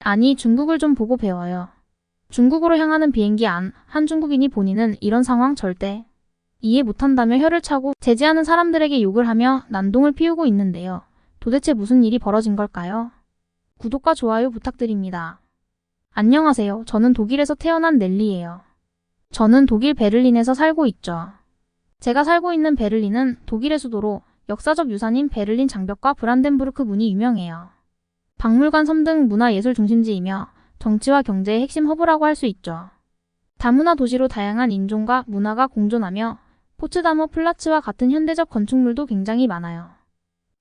아니, 중국을 좀 보고 배워요. 중국으로 향하는 비행기 안, 한 중국인이 본인은 이런 상황 절대 이해 못한다며 혀를 차고 제지하는 사람들에게 욕을 하며 난동을 피우고 있는데요. 도대체 무슨 일이 벌어진 걸까요? 구독과 좋아요 부탁드립니다. 안녕하세요. 저는 독일에서 태어난 넬리예요. 저는 독일 베를린에서 살고 있죠. 제가 살고 있는 베를린은 독일의 수도로 역사적 유산인 베를린 장벽과 브란덴부르크 문이 유명해요. 박물관, 섬 등 문화예술 중심지이며 정치와 경제의 핵심 허브라고 할 수 있죠. 다문화 도시로 다양한 인종과 문화가 공존하며 포츠다머 플라츠와 같은 현대적 건축물도 굉장히 많아요.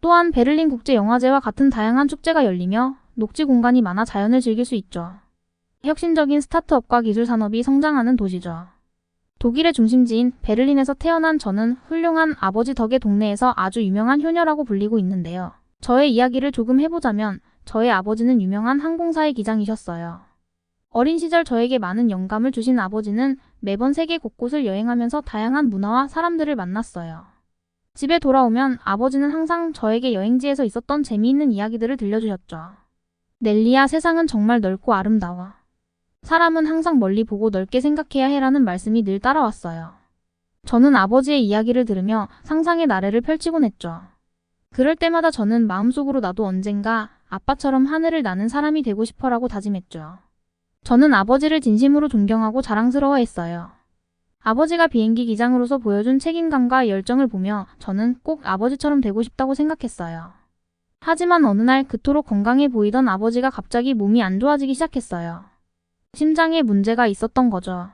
또한 베를린 국제영화제와 같은 다양한 축제가 열리며 녹지 공간이 많아 자연을 즐길 수 있죠. 혁신적인 스타트업과 기술 산업이 성장하는 도시죠. 독일의 중심지인 베를린에서 태어난 저는 훌륭한 아버지 덕에 동네에서 아주 유명한 효녀라고 불리고 있는데요. 저의 이야기를 조금 해보자면 저의 아버지는 유명한 항공사의 기장이셨어요. 어린 시절 저에게 많은 영감을 주신 아버지는 매번 세계 곳곳을 여행하면서 다양한 문화와 사람들을 만났어요. 집에 돌아오면 아버지는 항상 저에게 여행지에서 있었던 재미있는 이야기들을 들려주셨죠. 넬리야, 세상은 정말 넓고 아름다워. 사람은 항상 멀리 보고 넓게 생각해야 해라는 말씀이 늘 따라왔어요. 저는 아버지의 이야기를 들으며 상상의 나래를 펼치곤 했죠. 그럴 때마다 저는 마음속으로 나도 언젠가 아빠처럼 하늘을 나는 사람이 되고 싶어라고 다짐했죠. 저는 아버지를 진심으로 존경하고 자랑스러워했어요. 아버지가 비행기 기장으로서 보여준 책임감과 열정을 보며 저는 꼭 아버지처럼 되고 싶다고 생각했어요. 하지만 어느 날 그토록 건강해 보이던 아버지가 갑자기 몸이 안 좋아지기 시작했어요. 심장에 문제가 있었던 거죠.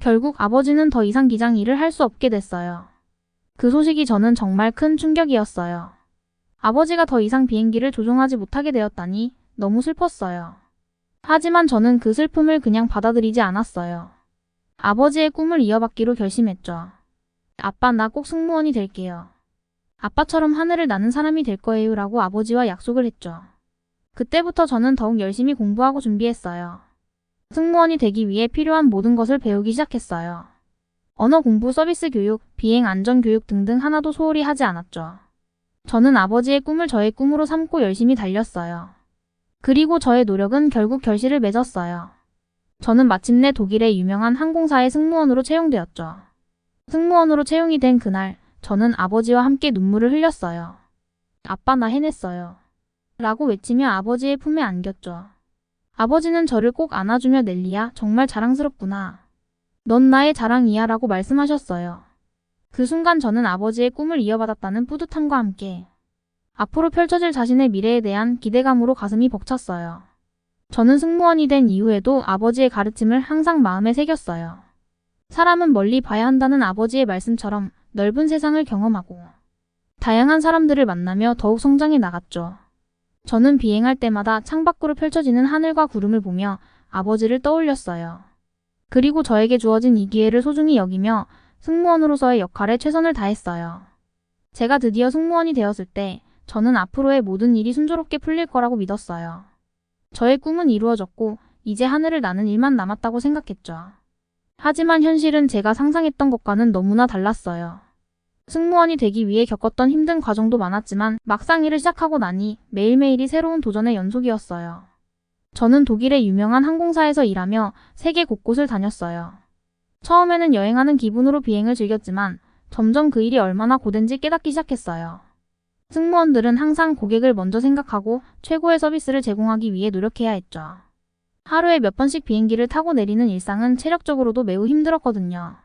결국 아버지는 더 이상 기장 일을 할 수 없게 됐어요. 그 소식이 저는 정말 큰 충격이었어요. 아버지가 더 이상 비행기를 조종하지 못하게 되었다니 너무 슬펐어요. 하지만 저는 그 슬픔을 그냥 받아들이지 않았어요. 아버지의 꿈을 이어받기로 결심했죠. 아빠, 나 꼭 승무원이 될게요. 아빠처럼 하늘을 나는 사람이 될 거예요 라고 아버지와 약속을 했죠. 그때부터 저는 더욱 열심히 공부하고 준비했어요. 승무원이 되기 위해 필요한 모든 것을 배우기 시작했어요. 언어 공부, 서비스 교육, 비행 안전 교육 등등 하나도 소홀히 하지 않았죠. 저는 아버지의 꿈을 저의 꿈으로 삼고 열심히 달렸어요. 그리고 저의 노력은 결국 결실을 맺었어요. 저는 마침내 독일의 유명한 항공사의 승무원으로 채용되었죠. 승무원으로 채용이 된 그날, 저는 아버지와 함께 눈물을 흘렸어요. 아빠, 나 해냈어요. 라고 외치며 아버지의 품에 안겼죠. 아버지는 저를 꼭 안아주며 넬리야, 정말 자랑스럽구나. 넌 나의 자랑이야 라고 말씀하셨어요. 그 순간 저는 아버지의 꿈을 이어받았다는 뿌듯함과 함께 앞으로 펼쳐질 자신의 미래에 대한 기대감으로 가슴이 벅찼어요. 저는 승무원이 된 이후에도 아버지의 가르침을 항상 마음에 새겼어요. 사람은 멀리 봐야 한다는 아버지의 말씀처럼 넓은 세상을 경험하고 다양한 사람들을 만나며 더욱 성장해 나갔죠. 저는 비행할 때마다 창밖으로 펼쳐지는 하늘과 구름을 보며 아버지를 떠올렸어요. 그리고 저에게 주어진 이 기회를 소중히 여기며 승무원으로서의 역할에 최선을 다했어요. 제가 드디어 승무원이 되었을 때 저는 앞으로의 모든 일이 순조롭게 풀릴 거라고 믿었어요. 저의 꿈은 이루어졌고 이제 하늘을 나는 일만 남았다고 생각했죠. 하지만 현실은 제가 상상했던 것과는 너무나 달랐어요. 승무원이 되기 위해 겪었던 힘든 과정도 많았지만 막상 일을 시작하고 나니 매일매일이 새로운 도전의 연속이었어요. 저는 독일의 유명한 항공사에서 일하며 세계 곳곳을 다녔어요. 처음에는 여행하는 기분으로 비행을 즐겼지만 점점 그 일이 얼마나 고된지 깨닫기 시작했어요. 승무원들은 항상 고객을 먼저 생각하고 최고의 서비스를 제공하기 위해 노력해야 했죠. 하루에 몇 번씩 비행기를 타고 내리는 일상은 체력적으로도 매우 힘들었거든요.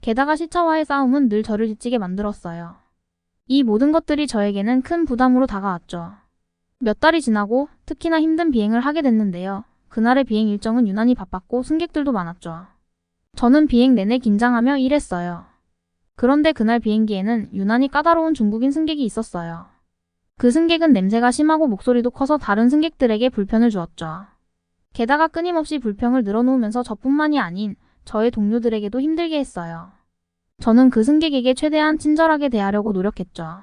게다가 시차와의 싸움은 늘 저를 지치게 만들었어요. 이 모든 것들이 저에게는 큰 부담으로 다가왔죠. 몇 달이 지나고 특히나 힘든 비행을 하게 됐는데요. 그날의 비행 일정은 유난히 바빴고 승객들도 많았죠. 저는 비행 내내 긴장하며 일했어요. 그런데 그날 비행기에는 유난히 까다로운 중국인 승객이 있었어요. 그 승객은 냄새가 심하고 목소리도 커서 다른 승객들에게 불편을 주었죠. 게다가 끊임없이 불평을 늘어놓으면서 저뿐만이 아닌 저의 동료들에게도 힘들게 했어요. 저는 그 승객에게 최대한 친절하게 대하려고 노력했죠.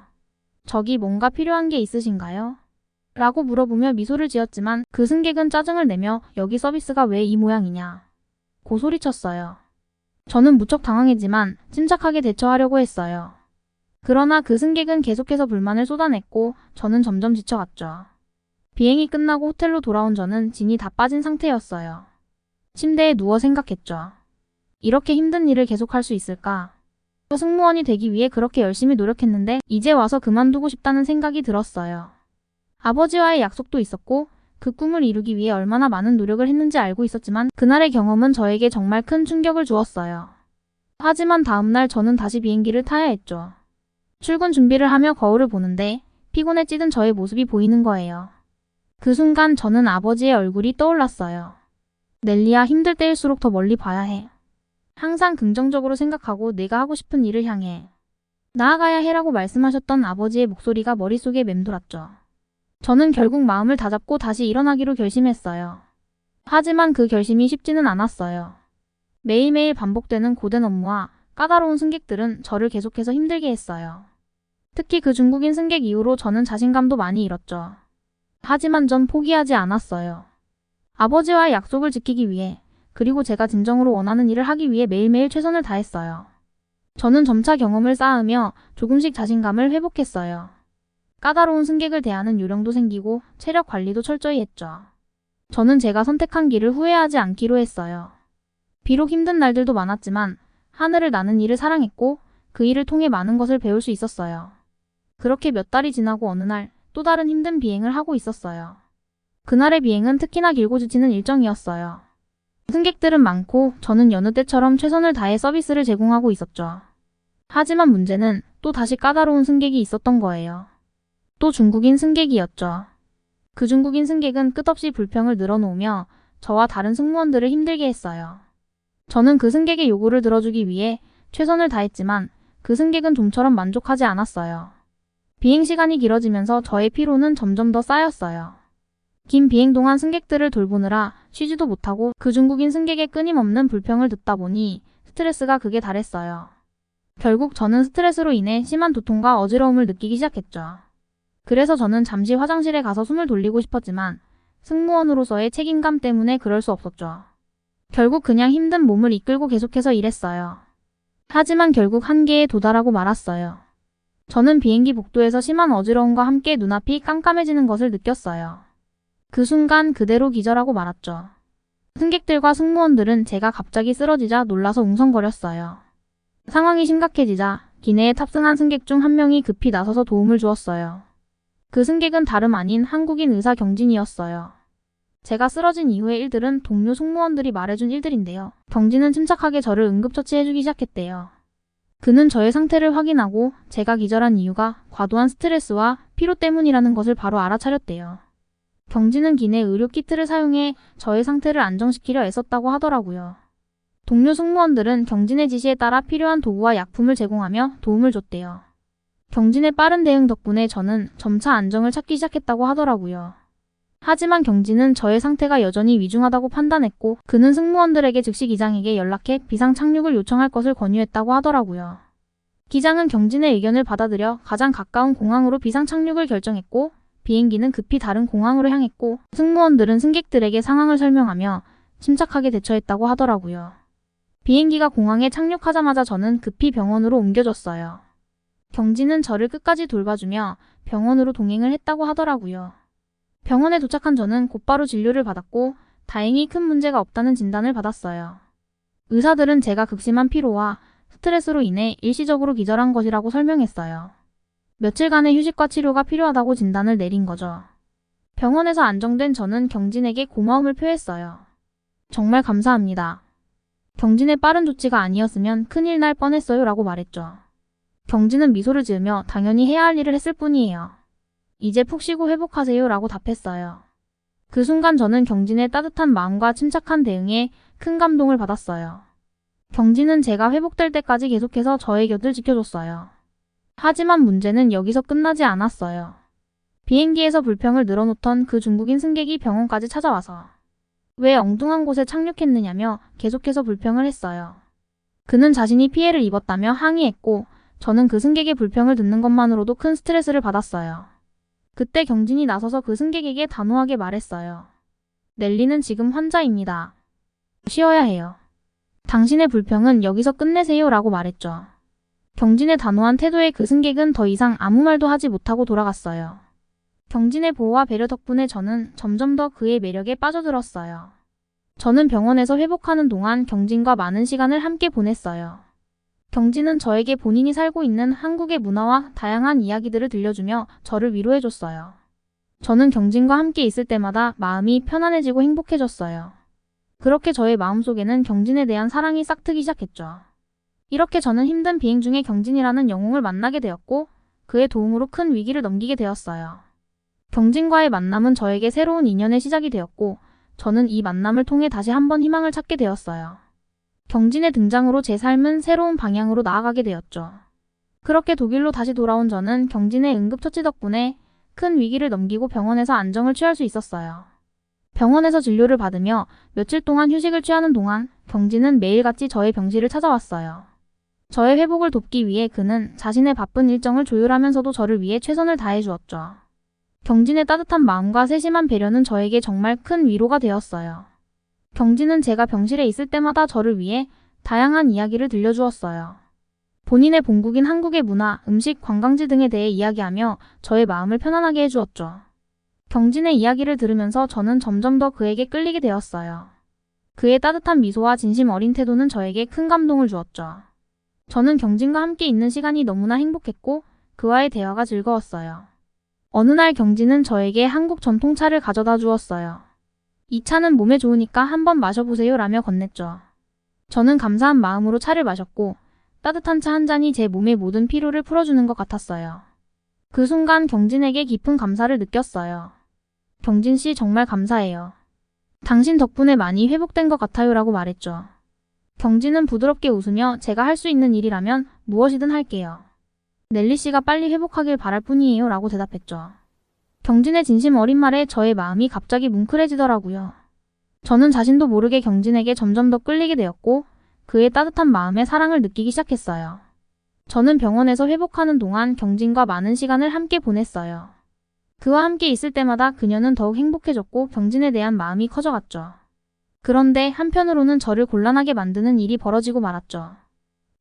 저기 뭔가 필요한 게 있으신가요? 라고 물어보며 미소를 지었지만 그 승객은 짜증을 내며 여기 서비스가 왜 이 모양이냐 고 소리쳤어요. 저는 무척 당황했지만 침착하게 대처하려고 했어요. 그러나 그 승객은 계속해서 불만을 쏟아냈고 저는 점점 지쳐갔죠. 비행이 끝나고 호텔로 돌아온 저는 진이 다 빠진 상태였어요. 침대에 누워 생각했죠. 이렇게 힘든 일을 계속할 수 있을까? 승무원이 되기 위해 그렇게 열심히 노력했는데 이제 와서 그만두고 싶다는 생각이 들었어요. 아버지와의 약속도 있었고 그 꿈을 이루기 위해 얼마나 많은 노력을 했는지 알고 있었지만 그날의 경험은 저에게 정말 큰 충격을 주었어요. 하지만 다음날 저는 다시 비행기를 타야 했죠. 출근 준비를 하며 거울을 보는데 피곤에 찌든 저의 모습이 보이는 거예요. 그 순간 저는 아버지의 얼굴이 떠올랐어요. 넬리야, 힘들 때일수록 더 멀리 봐야 해. 항상 긍정적으로 생각하고 내가 하고 싶은 일을 향해 나아가야 해라고 말씀하셨던 아버지의 목소리가 머릿속에 맴돌았죠. 저는 결국 마음을 다잡고 다시 일어나기로 결심했어요. 하지만 그 결심이 쉽지는 않았어요. 매일매일 반복되는 고된 업무와 까다로운 승객들은 저를 계속해서 힘들게 했어요. 특히 그 중국인 승객 이후로 저는 자신감도 많이 잃었죠. 하지만 전 포기하지 않았어요. 아버지와의 약속을 지키기 위해, 그리고 제가 진정으로 원하는 일을 하기 위해 매일매일 최선을 다했어요. 저는 점차 경험을 쌓으며 조금씩 자신감을 회복했어요. 까다로운 승객을 대하는 요령도 생기고 체력 관리도 철저히 했죠. 저는 제가 선택한 길을 후회하지 않기로 했어요. 비록 힘든 날들도 많았지만 하늘을 나는 일을 사랑했고 그 일을 통해 많은 것을 배울 수 있었어요. 그렇게 몇 달이 지나고 어느 날 또 다른 힘든 비행을 하고 있었어요. 그날의 비행은 특히나 길고 지치는 일정이었어요. 승객들은 많고 저는 여느 때처럼 최선을 다해 서비스를 제공하고 있었죠. 하지만 문제는 또 다시 까다로운 승객이 있었던 거예요. 또 중국인 승객이었죠. 그 중국인 승객은 끝없이 불평을 늘어놓으며 저와 다른 승무원들을 힘들게 했어요. 저는 그 승객의 요구를 들어주기 위해 최선을 다했지만 그 승객은 좀처럼 만족하지 않았어요. 비행 시간이 길어지면서 저의 피로는 점점 더 쌓였어요. 긴 비행 동안 승객들을 돌보느라 쉬지도 못하고 그 중국인 승객의 끊임없는 불평을 듣다 보니 스트레스가 극에 달했어요. 결국 저는 스트레스로 인해 심한 두통과 어지러움을 느끼기 시작했죠. 그래서 저는 잠시 화장실에 가서 숨을 돌리고 싶었지만 승무원으로서의 책임감 때문에 그럴 수 없었죠. 결국 그냥 힘든 몸을 이끌고 계속해서 일했어요. 하지만 결국 한계에 도달하고 말았어요. 저는 비행기 복도에서 심한 어지러움과 함께 눈앞이 깜깜해지는 것을 느꼈어요. 그 순간 그대로 기절하고 말았죠. 승객들과 승무원들은 제가 갑자기 쓰러지자 놀라서 웅성거렸어요. 상황이 심각해지자 기내에 탑승한 승객 중 한 명이 급히 나서서 도움을 주었어요. 그 승객은 다름 아닌 한국인 의사 경진이었어요. 제가 쓰러진 이후의 일들은 동료 승무원들이 말해준 일들인데요. 경진은 침착하게 저를 응급처치해주기 시작했대요. 그는 저의 상태를 확인하고 제가 기절한 이유가 과도한 스트레스와 피로 때문이라는 것을 바로 알아차렸대요. 경진은 기내 의료 키트를 사용해 저의 상태를 안정시키려 애썼다고 하더라고요. 동료 승무원들은 경진의 지시에 따라 필요한 도구와 약품을 제공하며 도움을 줬대요. 경진의 빠른 대응 덕분에 저는 점차 안정을 찾기 시작했다고 하더라고요. 하지만 경진은 저의 상태가 여전히 위중하다고 판단했고 그는 승무원들에게 즉시 기장에게 연락해 비상 착륙을 요청할 것을 권유했다고 하더라고요. 기장은 경진의 의견을 받아들여 가장 가까운 공항으로 비상 착륙을 결정했고 비행기는 급히 다른 공항으로 향했고 승무원들은 승객들에게 상황을 설명하며 침착하게 대처했다고 하더라고요. 비행기가 공항에 착륙하자마자 저는 급히 병원으로 옮겨졌어요. 경진은 저를 끝까지 돌봐주며 병원으로 동행을 했다고 하더라고요. 병원에 도착한 저는 곧바로 진료를 받았고 다행히 큰 문제가 없다는 진단을 받았어요. 의사들은 제가 극심한 피로와 스트레스로 인해 일시적으로 기절한 것이라고 설명했어요. 며칠간의 휴식과 치료가 필요하다고 진단을 내린 거죠. 병원에서 안정된 저는 경진에게 고마움을 표했어요. 정말 감사합니다. 경진의 빠른 조치가 아니었으면 큰일 날 뻔했어요 라고 말했죠. 경진은 미소를 지으며 당연히 해야 할 일을 했을 뿐이에요. 이제 푹 쉬고 회복하세요 라고 답했어요. 그 순간 저는 경진의 따뜻한 마음과 침착한 대응에 큰 감동을 받았어요. 경진은 제가 회복될 때까지 계속해서 저의 곁을 지켜줬어요. 하지만 문제는 여기서 끝나지 않았어요. 비행기에서 불평을 늘어놓던 그 중국인 승객이 병원까지 찾아와서 왜 엉뚱한 곳에 착륙했느냐며 계속해서 불평을 했어요. 그는 자신이 피해를 입었다며 항의했고 저는 그 승객의 불평을 듣는 것만으로도 큰 스트레스를 받았어요. 그때 경진이 나서서 그 승객에게 단호하게 말했어요. 넬리는 지금 환자입니다. 쉬어야 해요. 당신의 불평은 여기서 끝내세요 라고 말했죠. 경진의 단호한 태도에 그 승객은 더 이상 아무 말도 하지 못하고 돌아갔어요. 경진의 보호와 배려 덕분에 저는 점점 더 그의 매력에 빠져들었어요. 저는 병원에서 회복하는 동안 경진과 많은 시간을 함께 보냈어요. 경진은 저에게 본인이 살고 있는 한국의 문화와 다양한 이야기들을 들려주며 저를 위로해줬어요. 저는 경진과 함께 있을 때마다 마음이 편안해지고 행복해졌어요. 그렇게 저의 마음속에는 경진에 대한 사랑이 싹트기 시작했죠. 이렇게 저는 힘든 비행 중에 경진이라는 영웅을 만나게 되었고 그의 도움으로 큰 위기를 넘기게 되었어요. 경진과의 만남은 저에게 새로운 인연의 시작이 되었고 저는 이 만남을 통해 다시 한번 희망을 찾게 되었어요. 경진의 등장으로 제 삶은 새로운 방향으로 나아가게 되었죠. 그렇게 독일로 다시 돌아온 저는 경진의 응급처치 덕분에 큰 위기를 넘기고 병원에서 안정을 취할 수 있었어요. 병원에서 진료를 받으며 며칠 동안 휴식을 취하는 동안 경진은 매일같이 저의 병실을 찾아왔어요. 저의 회복을 돕기 위해 그는 자신의 바쁜 일정을 조율하면서도 저를 위해 최선을 다해 주었죠. 경진의 따뜻한 마음과 세심한 배려는 저에게 정말 큰 위로가 되었어요. 경진은 제가 병실에 있을 때마다 저를 위해 다양한 이야기를 들려주었어요. 본인의 본국인 한국의 문화, 음식, 관광지 등에 대해 이야기하며 저의 마음을 편안하게 해주었죠. 경진의 이야기를 들으면서 저는 점점 더 그에게 끌리게 되었어요. 그의 따뜻한 미소와 진심 어린 태도는 저에게 큰 감동을 주었죠. 저는 경진과 함께 있는 시간이 너무나 행복했고 그와의 대화가 즐거웠어요. 어느 날 경진은 저에게 한국 전통차를 가져다 주었어요. 이 차는 몸에 좋으니까 한번 마셔보세요 라며 건넸죠. 저는 감사한 마음으로 차를 마셨고 따뜻한 차 한 잔이 제 몸의 모든 피로를 풀어주는 것 같았어요. 그 순간 경진에게 깊은 감사를 느꼈어요. 경진 씨 정말 감사해요. 당신 덕분에 많이 회복된 것 같아요 라고 말했죠. 경진은 부드럽게 웃으며 제가 할 수 있는 일이라면 무엇이든 할게요. 넬리 씨가 빨리 회복하길 바랄 뿐이에요 라고 대답했죠. 경진의 진심 어린 말에 저의 마음이 갑자기 뭉클해지더라고요. 저는 자신도 모르게 경진에게 점점 더 끌리게 되었고 그의 따뜻한 마음에 사랑을 느끼기 시작했어요. 저는 병원에서 회복하는 동안 경진과 많은 시간을 함께 보냈어요. 그와 함께 있을 때마다 그녀는 더욱 행복해졌고 경진에 대한 마음이 커져갔죠. 그런데 한편으로는 저를 곤란하게 만드는 일이 벌어지고 말았죠.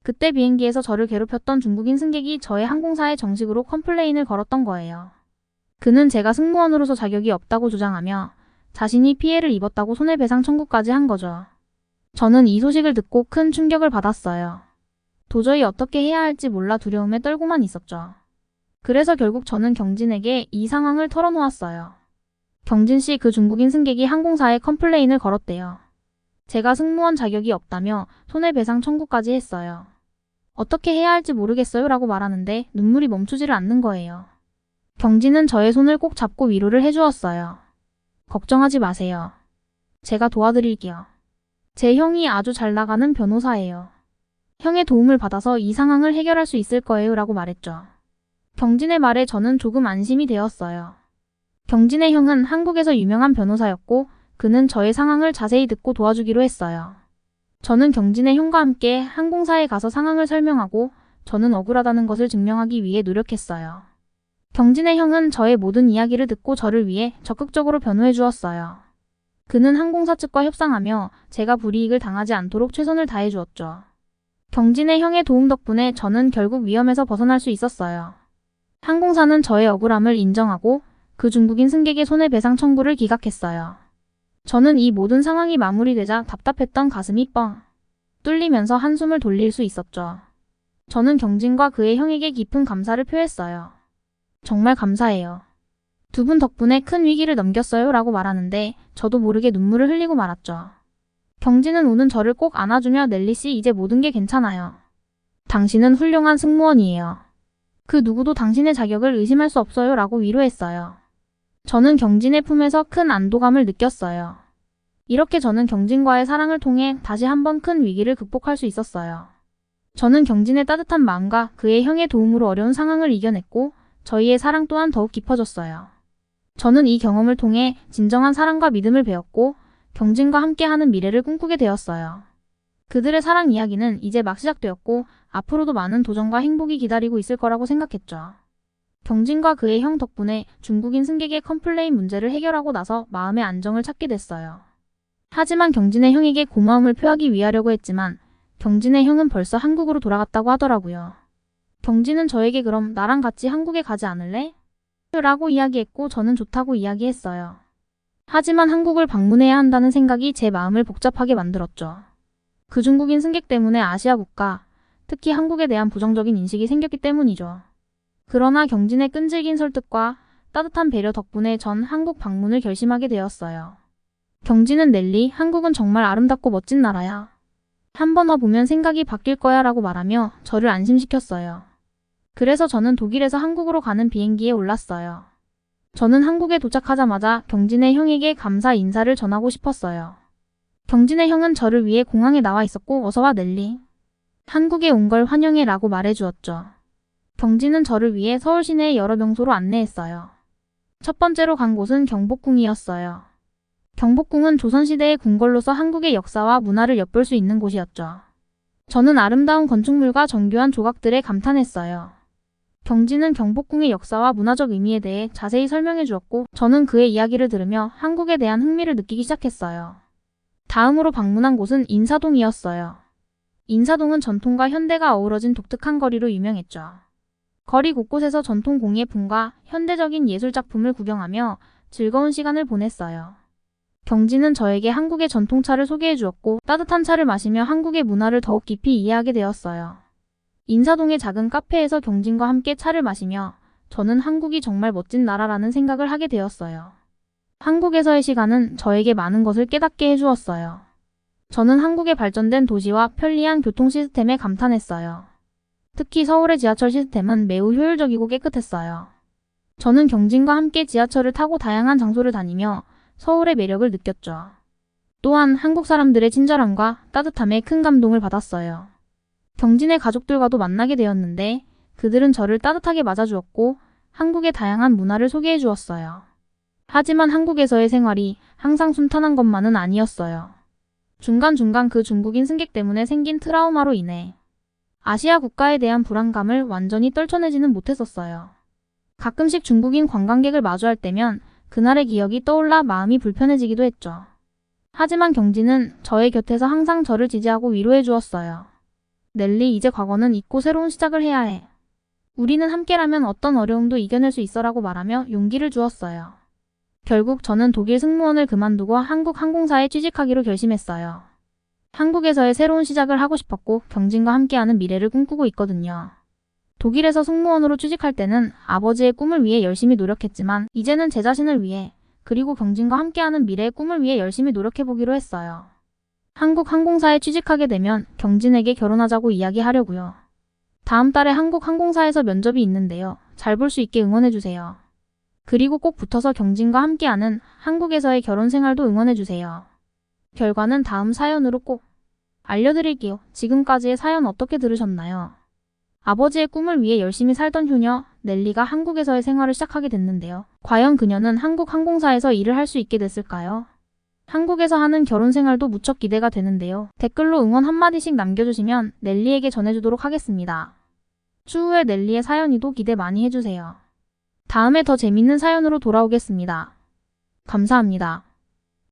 그때 비행기에서 저를 괴롭혔던 중국인 승객이 저의 항공사에 정식으로 컴플레인을 걸었던 거예요. 그는 제가 승무원으로서 자격이 없다고 주장하며 자신이 피해를 입었다고 손해배상 청구까지 한 거죠. 저는 이 소식을 듣고 큰 충격을 받았어요. 도저히 어떻게 해야 할지 몰라 두려움에 떨고만 있었죠. 그래서 결국 저는 경진에게 이 상황을 털어놓았어요. 경진 씨, 그 중국인 승객이 항공사에 컴플레인을 걸었대요. 제가 승무원 자격이 없다며 손해배상 청구까지 했어요. 어떻게 해야 할지 모르겠어요 라고 말하는데 눈물이 멈추지를 않는 거예요. 경진은 저의 손을 꼭 잡고 위로를 해주었어요. 걱정하지 마세요. 제가 도와드릴게요. 제 형이 아주 잘 나가는 변호사예요. 형의 도움을 받아서 이 상황을 해결할 수 있을 거예요 라고 말했죠. 경진의 말에 저는 조금 안심이 되었어요. 경진의 형은 한국에서 유명한 변호사였고 그는 저의 상황을 자세히 듣고 도와주기로 했어요. 저는 경진의 형과 함께 항공사에 가서 상황을 설명하고 저는 억울하다는 것을 증명하기 위해 노력했어요. 경진의 형은 저의 모든 이야기를 듣고 저를 위해 적극적으로 변호해 주었어요. 그는 항공사 측과 협상하며 제가 불이익을 당하지 않도록 최선을 다해 주었죠. 경진의 형의 도움 덕분에 저는 결국 위험에서 벗어날 수 있었어요. 항공사는 저의 억울함을 인정하고 그 중국인 승객의 손해배상 청구를 기각했어요. 저는 이 모든 상황이 마무리되자 답답했던 가슴이 뻥 뚫리면서 한숨을 돌릴 수 있었죠. 저는 경진과 그의 형에게 깊은 감사를 표했어요. 정말 감사해요. 두 분 덕분에 큰 위기를 넘겼어요 라고 말하는데 저도 모르게 눈물을 흘리고 말았죠. 경진은 우는 저를 꼭 안아주며 넬리 씨, 이제 모든 게 괜찮아요. 당신은 훌륭한 승무원이에요. 그 누구도 당신의 자격을 의심할 수 없어요 라고 위로했어요. 저는 경진의 품에서 큰 안도감을 느꼈어요. 이렇게 저는 경진과의 사랑을 통해 다시 한번 큰 위기를 극복할 수 있었어요. 저는 경진의 따뜻한 마음과 그의 형의 도움으로 어려운 상황을 이겨냈고 저희의 사랑 또한 더욱 깊어졌어요. 저는 이 경험을 통해 진정한 사랑과 믿음을 배웠고 경진과 함께하는 미래를 꿈꾸게 되었어요. 그들의 사랑 이야기는 이제 막 시작되었고 앞으로도 많은 도전과 행복이 기다리고 있을 거라고 생각했죠. 경진과 그의 형 덕분에 중국인 승객의 컴플레인 문제를 해결하고 나서 마음의 안정을 찾게 됐어요. 하지만 경진의 형에게 고마움을 표하기 위하려고 했지만 경진의 형은 벌써 한국으로 돌아갔다고 하더라고요. 경진은 저에게 그럼 나랑 같이 한국에 가지 않을래? 라고 이야기했고 저는 좋다고 이야기했어요. 하지만 한국을 방문해야 한다는 생각이 제 마음을 복잡하게 만들었죠. 그 중국인 승객 때문에 아시아 국가, 특히 한국에 대한 부정적인 인식이 생겼기 때문이죠. 그러나 경진의 끈질긴 설득과 따뜻한 배려 덕분에 전 한국 방문을 결심하게 되었어요. 경진은 넬리, 한국은 정말 아름답고 멋진 나라야. 한 번 와보면 생각이 바뀔 거야 라고 말하며 저를 안심시켰어요. 그래서 저는 독일에서 한국으로 가는 비행기에 올랐어요. 저는 한국에 도착하자마자 경진의 형에게 감사 인사를 전하고 싶었어요. 경진의 형은 저를 위해 공항에 나와 있었고 어서와 넬리. 한국에 온 걸 환영해 라고 말해주었죠. 경진은 저를 위해 서울 시내의 여러 명소로 안내했어요. 첫 번째로 간 곳은 경복궁이었어요. 경복궁은 조선시대의 궁궐로서 한국의 역사와 문화를 엿볼 수 있는 곳이었죠. 저는 아름다운 건축물과 정교한 조각들에 감탄했어요. 경진은 경복궁의 역사와 문화적 의미에 대해 자세히 설명해 주었고 저는 그의 이야기를 들으며 한국에 대한 흥미를 느끼기 시작했어요. 다음으로 방문한 곳은 인사동이었어요. 인사동은 전통과 현대가 어우러진 독특한 거리로 유명했죠. 거리 곳곳에서 전통 공예품과 현대적인 예술작품을 구경하며 즐거운 시간을 보냈어요. 경진은 저에게 한국의 전통차를 소개해 주었고 따뜻한 차를 마시며 한국의 문화를 더욱 깊이 이해하게 되었어요. 인사동의 작은 카페에서 경진과 함께 차를 마시며 저는 한국이 정말 멋진 나라라는 생각을 하게 되었어요. 한국에서의 시간은 저에게 많은 것을 깨닫게 해주었어요. 저는 한국의 발전된 도시와 편리한 교통 시스템에 감탄했어요. 특히 서울의 지하철 시스템은 매우 효율적이고 깨끗했어요. 저는 경진과 함께 지하철을 타고 다양한 장소를 다니며 서울의 매력을 느꼈죠. 또한 한국 사람들의 친절함과 따뜻함에 큰 감동을 받았어요. 경진의 가족들과도 만나게 되었는데 그들은 저를 따뜻하게 맞아주었고 한국의 다양한 문화를 소개해 주었어요. 하지만 한국에서의 생활이 항상 순탄한 것만은 아니었어요. 중간중간 그 중국인 승객 때문에 생긴 트라우마로 인해 아시아 국가에 대한 불안감을 완전히 떨쳐내지는 못했었어요. 가끔씩 중국인 관광객을 마주할 때면 그날의 기억이 떠올라 마음이 불편해지기도 했죠. 하지만 경진은 저의 곁에서 항상 저를 지지하고 위로해 주었어요. 넬리, 이제 과거는 잊고 새로운 시작을 해야 해. 우리는 함께라면 어떤 어려움도 이겨낼 수 있어라고 말하며 용기를 주었어요. 결국 저는 독일 승무원을 그만두고 한국 항공사에 취직하기로 결심했어요. 한국에서의 새로운 시작을 하고 싶었고 경진과 함께하는 미래를 꿈꾸고 있거든요. 독일에서 승무원으로 취직할 때는 아버지의 꿈을 위해 열심히 노력했지만 이제는 제 자신을 위해 그리고 경진과 함께하는 미래의 꿈을 위해 열심히 노력해보기로 했어요. 한국 항공사에 취직하게 되면 경진에게 결혼하자고 이야기하려고요. 다음 달에 한국 항공사에서 면접이 있는데요. 잘 볼 수 있게 응원해주세요. 그리고 꼭 붙어서 경진과 함께하는 한국에서의 결혼 생활도 응원해주세요. 결과는 다음 사연으로 꼭 알려드릴게요. 지금까지의 사연 어떻게 들으셨나요? 아버지의 꿈을 위해 열심히 살던 효녀 넬리가 한국에서의 생활을 시작하게 됐는데요. 과연 그녀는 한국 항공사에서 일을 할 수 있게 됐을까요? 한국에서 하는 결혼 생활도 무척 기대가 되는데요. 댓글로 응원 한마디씩 남겨주시면 넬리에게 전해주도록 하겠습니다. 추후에 넬리의 사연이도 기대 많이 해주세요. 다음에 더 재밌는 사연으로 돌아오겠습니다. 감사합니다.